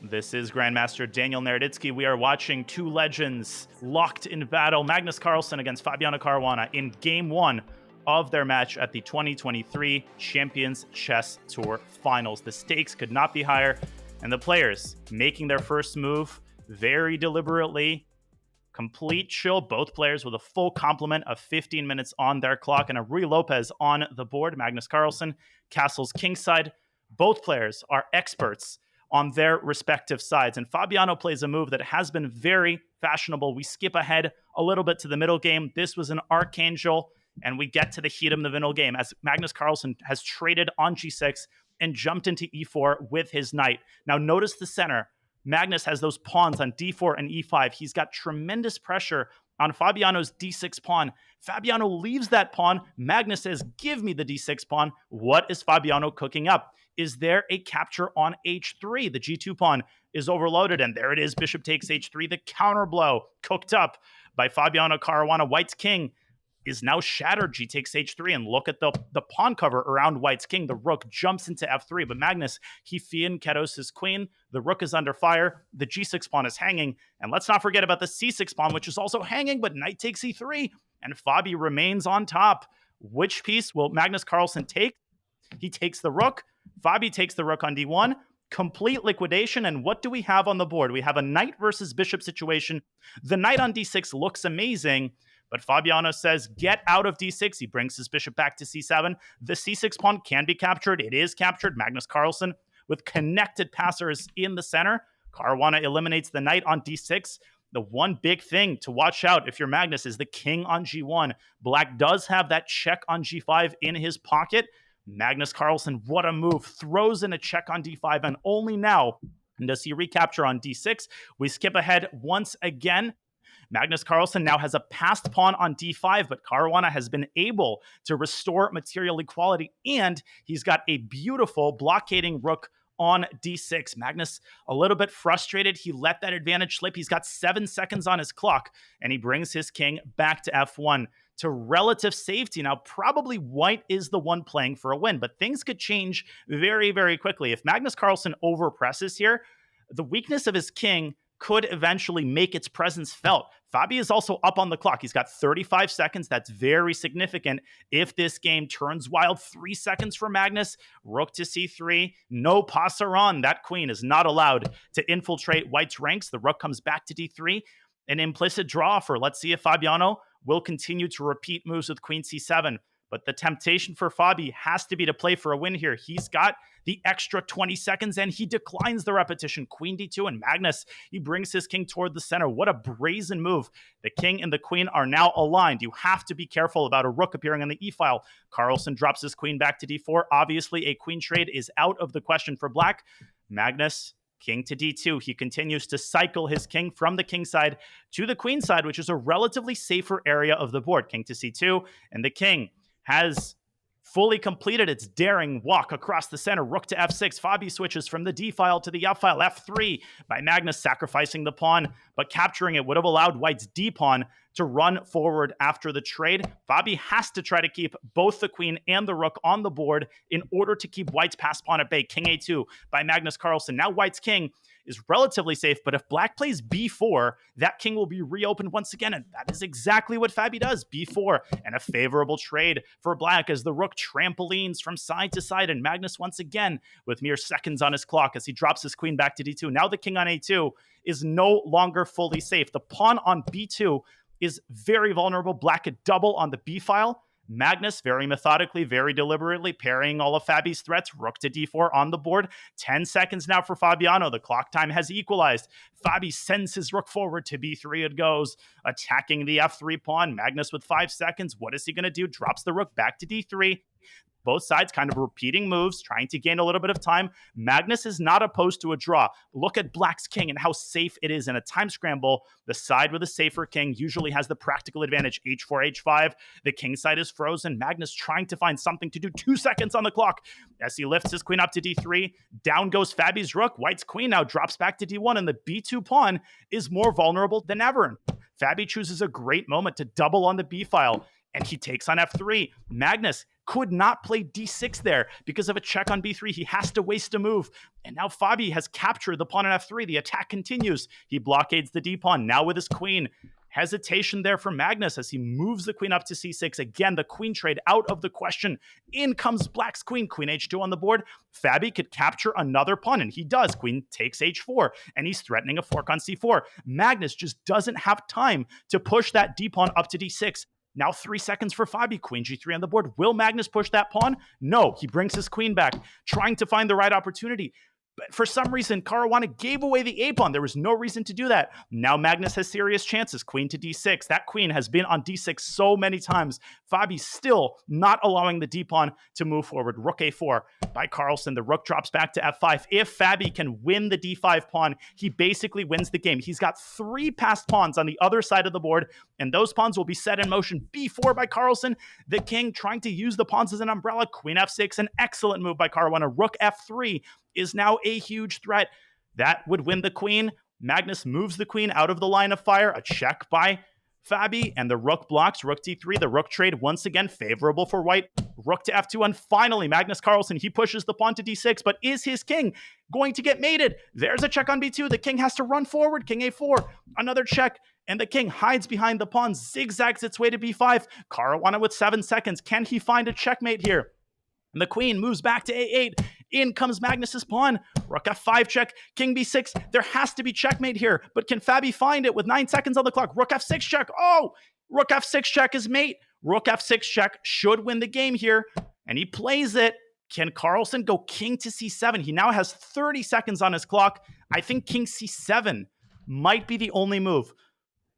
This is Grandmaster Daniel Naroditsky. We are watching two legends locked in battle. Magnus Carlsen against Fabiano Caruana in Game 1 of their match at the 2023 Champions Chess Tour Finals. The stakes could not be higher, and the players making their first move very deliberately. Complete chill, both players with a full complement of 15 minutes on their clock, and a Ruy Lopez on the board. Magnus Carlsen, castles kingside. Both players are experts on their respective sides, and Fabiano plays a move that has been very fashionable. We skip ahead a little bit to the middle game. This was an Archangel, and we get to the heat of the middle game as Magnus Carlsen has traded on g6 and jumped into e4 with his knight. Now notice the center. Magnus has those pawns on d4 and e5. He's got tremendous pressure on Fabiano's d6 pawn. Fabiano leaves that pawn. Magnus says, give me the d6 pawn. What is Fabiano cooking up? Is there a capture on h3? The g2 pawn is overloaded, and there it is. Bishop takes h3. The counter blow cooked up by Fabiano Caruana. White's king is now shattered. G takes h3, and look at the pawn cover around White's king. The rook jumps into f3, but Magnus, he fianchettos his queen. The rook is under fire. The g6 pawn is hanging, and let's not forget about the c6 pawn, which is also hanging, but knight takes e3, and Fabi remains on top. Which piece will Magnus Carlsen take? He takes the rook. Fabi takes the rook on d1. Complete liquidation, and what do we have on the board? We have a knight versus bishop situation. The knight on d6 looks amazing, but Fabiano says, get out of d6. He brings his bishop back to c7. The c6 pawn can be captured. It is captured. Magnus Carlsen with connected passers in the center. Caruana eliminates the knight on d6. The one big thing to watch out if you're Magnus is the king on g1. Black does have that check on g5 in his pocket. Magnus Carlsen, what a move. Throws in a check on d5, and only now does he recapture on d6. We skip ahead once again. Magnus Carlsen now has a passed pawn on d5, but Caruana has been able to restore material equality, and he's got a beautiful blockading rook on d6. Magnus, a little bit frustrated. He let that advantage slip. He's got 7 seconds on his clock, and he brings his king back to f1 to relative safety. Now, probably White is the one playing for a win, but things could change very, very quickly. If Magnus Carlsen overpresses here, the weakness of his king could eventually make its presence felt. Fabi is also up on the clock. He's got 35 seconds. That's very significant. If this game turns wild, 3 seconds for Magnus. Rook to c3. No passaron. That queen is not allowed to infiltrate White's ranks. The rook comes back to d3. An implicit draw offer. Let's see if Fabiano will continue to repeat moves with queen c7. But the temptation for Fabi has to be to play for a win here. He's got the extra 20 seconds, and he declines the repetition. Queen d2, and Magnus, he brings his king toward the center. What a brazen move. The king and the queen are now aligned. You have to be careful about a rook appearing on the e-file. Carlsen drops his queen back to d4. Obviously, a queen trade is out of the question for Black. Magnus, king to d2. He continues to cycle his king from the king side to the queen side, which is a relatively safer area of the board. King to c2, and the king has fully completed its daring walk across the center. Rook to f6. Fabi switches from the d-file to the f-file. f3 by Magnus, sacrificing the pawn, but capturing it would have allowed White's d-pawn to run forward after the trade. Fabi has to try to keep both the queen and the rook on the board in order to keep White's passed pawn at bay. King a2 by Magnus Carlsen. Now White's king is relatively safe, but if Black plays b4, that king will be reopened once again, and that is exactly what Fabi does. b4, and a favorable trade for Black as the rook trampolines from side to side, and Magnus once again with mere seconds on his clock as he drops his queen back to d2. Now the king on a2 is no longer fully safe. The pawn on b2 is very vulnerable. Black could double on the b-file. Magnus, very methodically, very deliberately, parrying all of Fabi's threats. Rook to d4 on the board. 10 seconds now for Fabiano. The clock time has equalized. Fabi sends his rook forward to b3. It goes, attacking the f3 pawn. Magnus with 5 seconds. What is he going to do? Drops the rook back to d3. Both sides kind of repeating moves, trying to gain a little bit of time. Magnus is not opposed to a draw. Look at Black's king and how safe it is in a time scramble. The side with a safer king usually has the practical advantage. h4, h5. The king side is frozen. Magnus trying to find something to do. 2 seconds on the clock as he lifts his queen up to d3. Down goes Fabi's rook. White's queen now drops back to d1, and the b2 pawn is more vulnerable than ever. Fabi chooses a great moment to double on the b-file, and he takes on f3. Magnus could not play d6 there because of a check on b3. He has to waste a move. And now Fabi has captured the pawn on f3. The attack continues. He blockades the d-pawn, now with his queen. Hesitation there for Magnus as he moves the queen up to c6. Again, the queen trade out of the question. In comes Black's queen. Queen h2 on the board. Fabi could capture another pawn, and he does. Queen takes h4, and he's threatening a fork on c4. Magnus just doesn't have time to push that d-pawn up to d6. Now 3 seconds for Fabi. Queen g3 on the board. Will Magnus push that pawn? No. He brings his queen back, trying to find the right opportunity. But for some reason, Caruana gave away the a-pawn. There was no reason to do that. Now Magnus has serious chances. Queen to d6. That queen has been on d6 so many times. Fabi still not allowing the d-pawn to move forward. Rook a4 by Carlsen. The rook drops back to f5. If Fabi can win the d5 pawn, he basically wins the game. He's got 3 passed pawns on the other side of the board, and those pawns will be set in motion. b4 by Carlsen. The king trying to use the pawns as an umbrella. Queen f6. An excellent move by Caruana. Rook f3 is now a huge threat. That would win the queen. Magnus moves the queen out of the line of fire. A check by Fabi, and the rook blocks. Rook d3. The rook trade once again favorable for white. Rook to f2, and finally Magnus Carlsen, he pushes the pawn to d6, but is his king going to get mated? There's a check on b2. The king has to run forward. King a4. Another check, and the king hides behind the pawn, zigzags its way to b5. Caruana with 7 seconds. Can he find a checkmate here? And the queen moves back to a8. In comes Magnus's pawn. Rook f5 check. King b6. There has to be checkmate here. But can Fabi find it with 9 seconds on the clock? Rook f6 check. Oh! Rook f6 check is mate. Rook f6 check should win the game here. And he plays it. Can Carlsen go king to c7? He now has 30 seconds on his clock. I think king c7 might be the only move.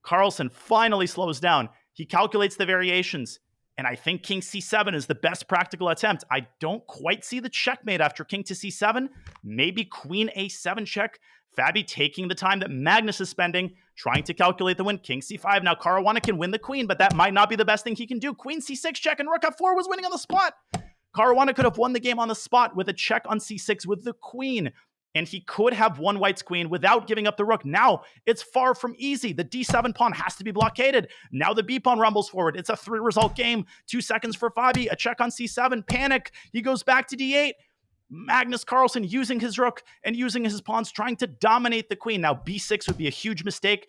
Carlsen finally slows down. He calculates the variations. And I think king c7 is the best practical attempt. I don't quite see the checkmate after king to c7. Maybe queen a7 check. Fabi taking the time that Magnus is spending, trying to calculate the win. King c5. Now Caruana can win the queen, but that might not be the best thing he can do. Queen c6 check, and rook f4 was winning on the spot. Caruana could have won the game on the spot with a check on c6 with the queen. And he could have won white's queen without giving up the rook. Now, it's far from easy. The d7 pawn has to be blockaded. Now the b pawn rumbles forward. It's a 3-result game. 2 seconds for Fabi. A check on c7. Panic. He goes back to d8. Magnus Carlsen using his rook and using his pawns, trying to dominate the queen. Now, b6 would be a huge mistake.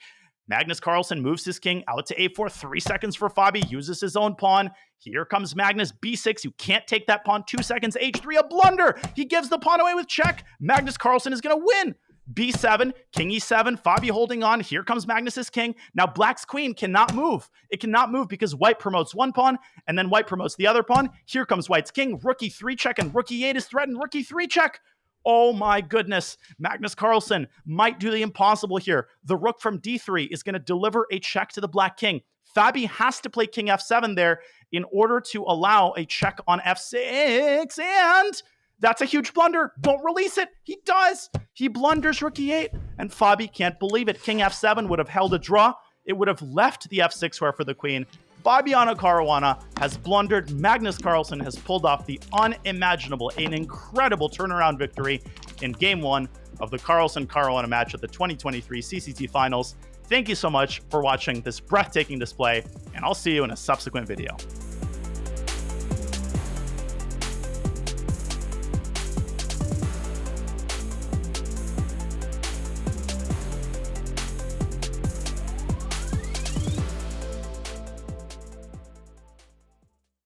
Magnus Carlsen moves his king out to a4. 3 seconds for Fabi. Uses his own pawn. Here comes Magnus. b6. You can't take that pawn. 2 seconds. h3. A blunder. He gives the pawn away with check. Magnus Carlsen is going to win. b7. King e7. Fabi holding on. Here comes Magnus's king. Now Black's queen cannot move. It cannot move because white promotes one pawn and then white promotes the other pawn. Here comes white's king. Rook e3 check, and rook e8 is threatened. Rook e3 check. Oh my goodness. Magnus Carlsen might do the impossible here. The rook from d3 is going to deliver a check to the black king. Fabi has to play king f7 there in order to allow a check on f6, and that's a huge blunder. Don't release it. He does. He blunders rook e8, and Fabi can't believe it. King f7 would have held a draw. It would have left the f6 square for the queen. Fabiano Caruana has blundered. Magnus Carlsen has pulled off the unimaginable, an incredible turnaround victory in Game 1 of the Carlsen-Caruana match at the 2023 CCT Finals. Thank you so much for watching this breathtaking display, and I'll see you in a subsequent video.